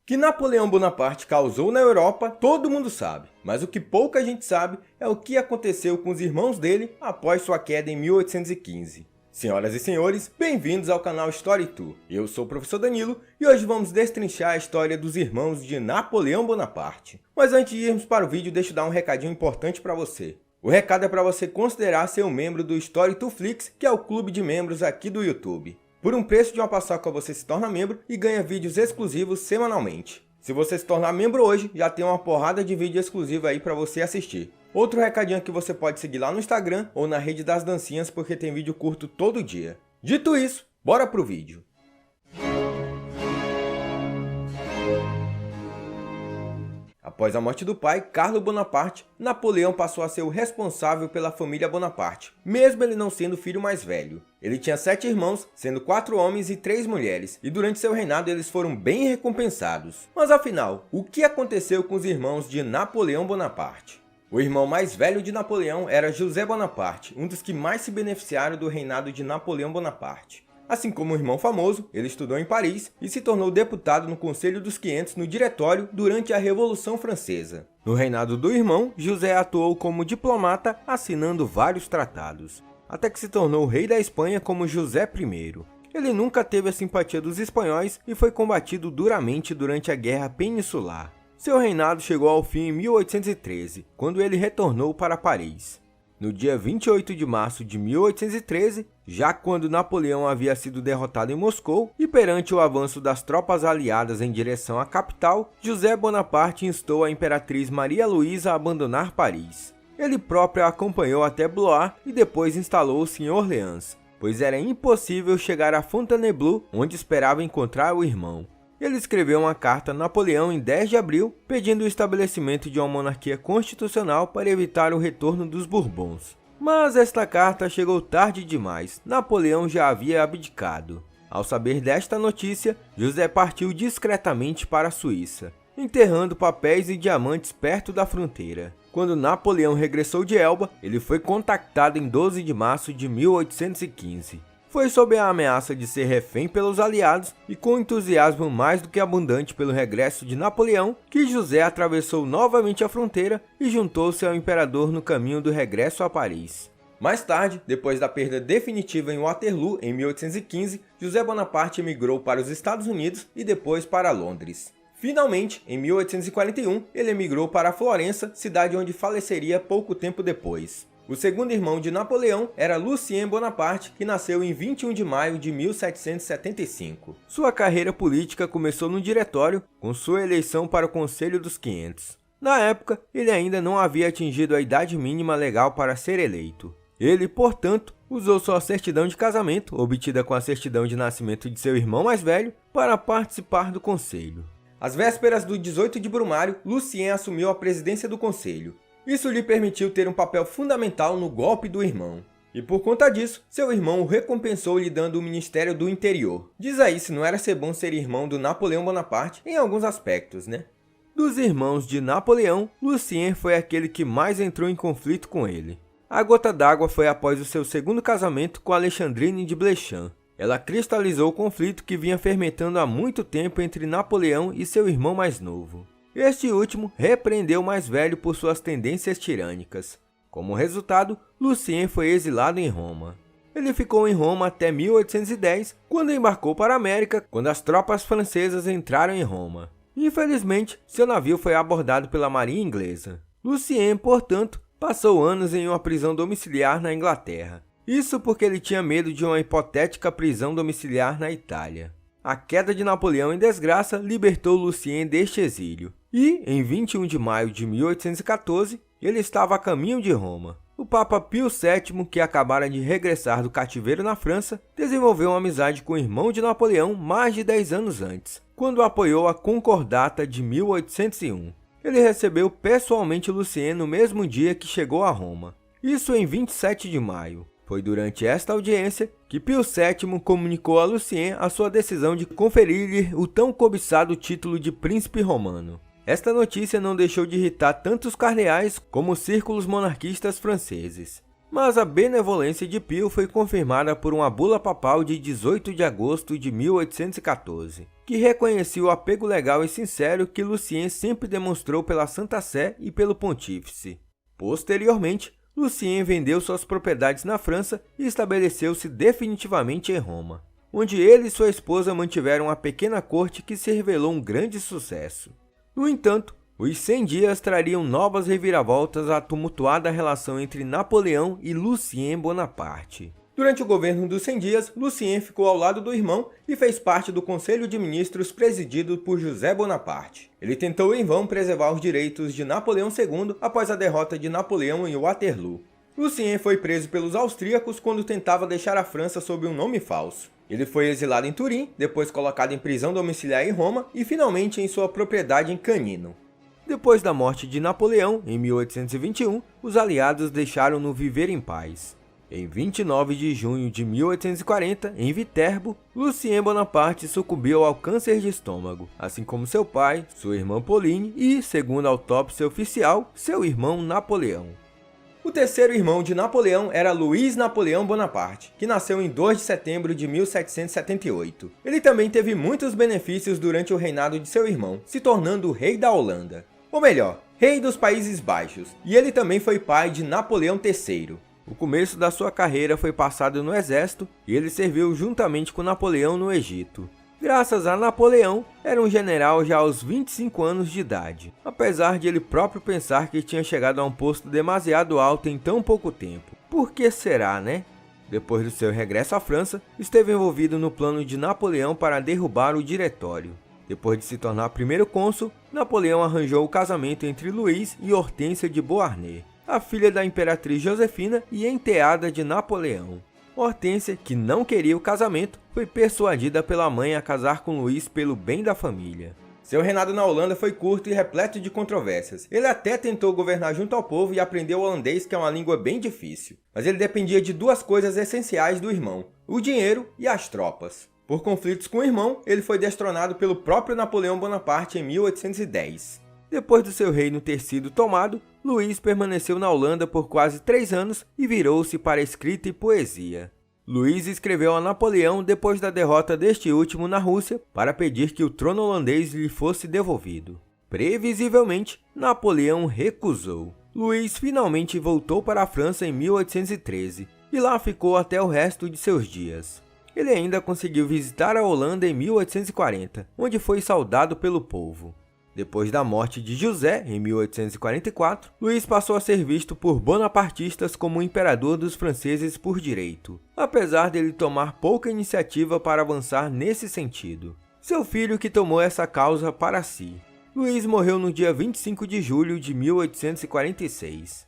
Que Napoleão Bonaparte causou na Europa, todo mundo sabe, mas o que pouca gente sabe é o que aconteceu com os irmãos dele após sua queda em 1815. Senhoras e senhores, bem-vindos ao canal Story Tour. Eu sou o professor Danilo e hoje vamos destrinchar a história dos irmãos de Napoleão Bonaparte. Mas antes de irmos para o vídeo, deixa eu dar um recadinho importante para você. O recado é para você considerar ser um membro do Story Tour Flix, que é o clube de membros aqui do YouTube. Por um preço de uma paçoca você se torna membro e ganha vídeos exclusivos semanalmente. Se você se tornar membro hoje, já tem uma porrada de vídeo exclusivo aí para você assistir. Outro recadinho é que você pode seguir lá no Instagram ou na Rede das Dancinhas, porque tem vídeo curto todo dia. Dito isso, bora pro vídeo. Após a morte do pai, Carlo Bonaparte, Napoleão passou a ser o responsável pela família Bonaparte, mesmo ele não sendo o filho mais velho. Ele tinha 7 irmãos, sendo 4 homens e 3 mulheres, e durante seu reinado eles foram bem recompensados. Mas afinal, o que aconteceu com os irmãos de Napoleão Bonaparte? O irmão mais velho de Napoleão era José Bonaparte, um dos que mais se beneficiaram do reinado de Napoleão Bonaparte. Assim como o irmão famoso, ele estudou em Paris e se tornou deputado no Conselho dos 500 no Diretório durante a Revolução Francesa. No reinado do irmão, José atuou como diplomata, assinando vários tratados, até que se tornou rei da Espanha como José I. Ele nunca teve a simpatia dos espanhóis e foi combatido duramente durante a Guerra Peninsular. Seu reinado chegou ao fim em 1813, quando ele retornou para Paris. No dia 28 de março de 1813, já quando Napoleão havia sido derrotado em Moscou e perante o avanço das tropas aliadas em direção à capital, José Bonaparte instou a imperatriz Maria Luísa a abandonar Paris. Ele próprio a acompanhou até Blois e depois instalou-se em Orleans, pois era impossível chegar a Fontainebleau, onde esperava encontrar o irmão. Ele escreveu uma carta a Napoleão em 10 de abril, pedindo o estabelecimento de uma monarquia constitucional para evitar o retorno dos Bourbons. Mas esta carta chegou tarde demais, Napoleão já havia abdicado. Ao saber desta notícia, José partiu discretamente para a Suíça, enterrando papéis e diamantes perto da fronteira. Quando Napoleão regressou de Elba, ele foi contactado em 12 de março de 1815. Foi sob a ameaça de ser refém pelos aliados e com entusiasmo mais do que abundante pelo regresso de Napoleão que José atravessou novamente a fronteira e juntou-se ao imperador no caminho do regresso a Paris. Mais tarde, depois da perda definitiva em Waterloo em 1815, José Bonaparte emigrou para os Estados Unidos e depois para Londres. Finalmente, em 1841, ele emigrou para Florença, cidade onde faleceria pouco tempo depois. O segundo irmão de Napoleão era Lucien Bonaparte, que nasceu em 21 de maio de 1775. Sua carreira política começou no Diretório, com sua eleição para o Conselho dos 500. Na época, ele ainda não havia atingido a idade mínima legal para ser eleito. Ele, portanto, usou sua certidão de casamento, obtida com a certidão de nascimento de seu irmão mais velho, para participar do Conselho. Às vésperas do 18 de Brumário, Lucien assumiu a presidência do Conselho. Isso lhe permitiu ter um papel fundamental no golpe do irmão. E por conta disso, seu irmão o recompensou lhe dando o Ministério do Interior. Diz aí se não era ser bom ser irmão do Napoleão Bonaparte em alguns aspectos, né? Dos irmãos de Napoleão, Lucien foi aquele que mais entrou em conflito com ele. A gota d'água foi após o seu segundo casamento com Alexandrine de Blechamp. Ela cristalizou o conflito que vinha fermentando há muito tempo entre Napoleão e seu irmão mais novo. Este último repreendeu o mais velho por suas tendências tirânicas. Como resultado, Lucien foi exilado em Roma. Ele ficou em Roma até 1810, quando embarcou para a América, quando as tropas francesas entraram em Roma. Infelizmente, seu navio foi abordado pela marinha inglesa. Lucien, portanto, passou anos em uma prisão domiciliar na Inglaterra. Isso porque ele tinha medo de uma hipotética prisão domiciliar na Itália. A queda de Napoleão em desgraça libertou Lucien deste exílio. E, em 21 de maio de 1814, ele estava a caminho de Roma. O Papa Pio VII, que acabara de regressar do cativeiro na França, desenvolveu uma amizade com o irmão de Napoleão mais de 10 anos antes, quando apoiou a Concordata de 1801. Ele recebeu pessoalmente Lucien no mesmo dia que chegou a Roma. Isso em 27 de maio. Foi durante esta audiência que Pio VII comunicou a Lucien a sua decisão de conferir-lhe o tão cobiçado título de príncipe romano. Esta notícia não deixou de irritar tanto os cardeais como os círculos monarquistas franceses. Mas a benevolência de Pio foi confirmada por uma bula papal de 18 de agosto de 1814, que reconhecia o apego legal e sincero que Lucien sempre demonstrou pela Santa Sé e pelo Pontífice. Posteriormente, Lucien vendeu suas propriedades na França e estabeleceu-se definitivamente em Roma, onde ele e sua esposa mantiveram uma pequena corte que se revelou um grande sucesso. No entanto, os 100 dias trariam novas reviravoltas à tumultuada relação entre Napoleão e Lucien Bonaparte. Durante o governo dos 100 dias, Lucien ficou ao lado do irmão e fez parte do Conselho de Ministros presidido por José Bonaparte. Ele tentou em vão preservar os direitos de Napoleão II após a derrota de Napoleão em Waterloo. Lucien foi preso pelos austríacos quando tentava deixar a França sob um nome falso. Ele foi exilado em Turim, depois colocado em prisão domiciliar em Roma e finalmente em sua propriedade em Canino. Depois da morte de Napoleão, em 1821, os aliados deixaram-no viver em paz. Em 29 de junho de 1840, em Viterbo, Lucien Bonaparte sucumbiu ao câncer de estômago, assim como seu pai, sua irmã Pauline e, segundo a autópsia oficial, seu irmão Napoleão. O terceiro irmão de Napoleão era Luís Napoleão Bonaparte, que nasceu em 2 de setembro de 1778. Ele também teve muitos benefícios durante o reinado de seu irmão, se tornando o rei da Holanda. Ou melhor, rei dos Países Baixos, e ele também foi pai de Napoleão III. O começo da sua carreira foi passado no exército e ele serviu juntamente com Napoleão no Egito. Graças a Napoleão, era um general já aos 25 anos de idade, apesar de ele próprio pensar que tinha chegado a um posto demasiado alto em tão pouco tempo. Por que será, né? Depois do seu regresso à França, esteve envolvido no plano de Napoleão para derrubar o Diretório. Depois de se tornar primeiro cônsul, Napoleão arranjou o casamento entre Luís e Hortência de Beauharnais, a filha da imperatriz Josefina e enteada de Napoleão. Hortência, que não queria o casamento, foi persuadida pela mãe a casar com Luís pelo bem da família. Seu reinado na Holanda foi curto e repleto de controvérsias. Ele até tentou governar junto ao povo e aprendeu holandês, que é uma língua bem difícil. Mas ele dependia de duas coisas essenciais do irmão: o dinheiro e as tropas. Por conflitos com o irmão, ele foi destronado pelo próprio Napoleão Bonaparte em 1810. Depois do seu reino ter sido tomado, Luís permaneceu na Holanda por quase 3 anos e virou-se para a escrita e poesia. Luís escreveu a Napoleão depois da derrota deste último na Rússia para pedir que o trono holandês lhe fosse devolvido. Previsivelmente, Napoleão recusou. Luís finalmente voltou para a França em 1813 e lá ficou até o resto de seus dias. Ele ainda conseguiu visitar a Holanda em 1840, onde foi saudado pelo povo. Depois da morte de José, em 1844, Luís passou a ser visto por bonapartistas como o imperador dos franceses por direito, apesar dele tomar pouca iniciativa para avançar nesse sentido. Seu filho que tomou essa causa para si. Luís morreu no dia 25 de julho de 1846.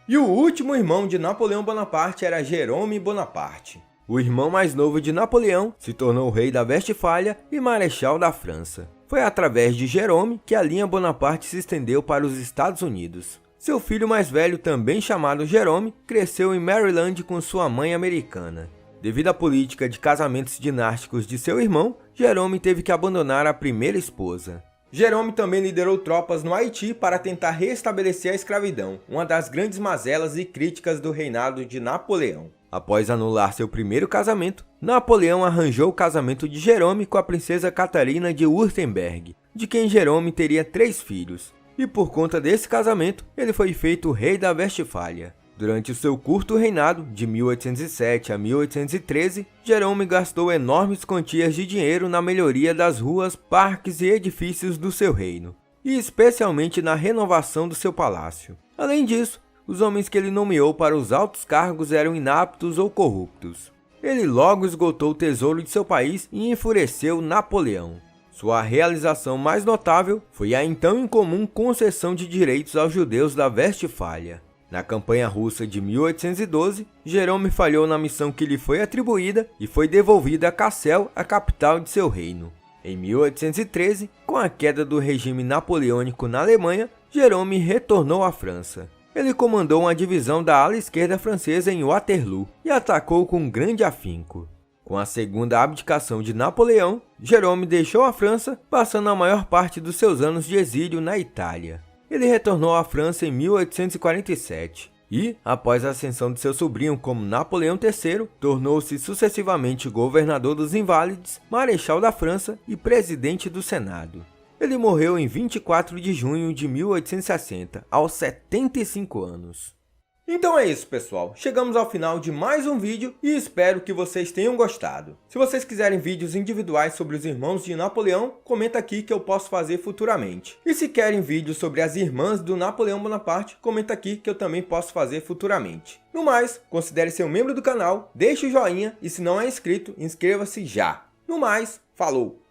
E o último irmão de Napoleão Bonaparte era Jérôme Bonaparte. O irmão mais novo de Napoleão se tornou rei da Westfália e marechal da França. Foi através de Jérôme que a linha Bonaparte se estendeu para os Estados Unidos. Seu filho mais velho, também chamado Jérôme, cresceu em Maryland com sua mãe americana. Devido à política de casamentos dinásticos de seu irmão, Jérôme teve que abandonar a primeira esposa. Jérôme também liderou tropas no Haiti para tentar restabelecer a escravidão, uma das grandes mazelas e críticas do reinado de Napoleão. Após anular seu primeiro casamento, Napoleão arranjou o casamento de Jérôme com a princesa Catarina de Württemberg, de quem Jérôme teria 3 filhos, e por conta desse casamento, ele foi feito rei da Westfália. Durante o seu curto reinado, de 1807 a 1813, Jérôme gastou enormes quantias de dinheiro na melhoria das ruas, parques e edifícios do seu reino, e especialmente na renovação do seu palácio. Além disso, os homens que ele nomeou para os altos cargos eram inaptos ou corruptos. Ele logo esgotou o tesouro de seu país e enfureceu Napoleão. Sua realização mais notável foi a então incomum concessão de direitos aos judeus da Westfália. Na campanha russa de 1812, Jérôme falhou na missão que lhe foi atribuída e foi devolvido a Kassel, a capital de seu reino. Em 1813, com a queda do regime napoleônico na Alemanha, Jérôme retornou à França. Ele comandou uma divisão da ala esquerda francesa em Waterloo e atacou com grande afinco. Com a segunda abdicação de Napoleão, Jérôme deixou a França, passando a maior parte dos seus anos de exílio na Itália. Ele retornou à França em 1847 E, após a ascensão de seu sobrinho como Napoleão III, tornou-se sucessivamente governador dos Inválides, marechal da França e presidente do Senado. Ele morreu em 24 de junho de 1860, aos 75 anos. Então é isso, pessoal. Chegamos ao final de mais um vídeo e espero que vocês tenham gostado. Se vocês quiserem vídeos individuais sobre os irmãos de Napoleão, comenta aqui que eu posso fazer futuramente. E se querem vídeos sobre as irmãs do Napoleão Bonaparte, comenta aqui que eu também posso fazer futuramente. No mais, considere ser um membro do canal, deixe o joinha e se não é inscrito, inscreva-se já. No mais, falou!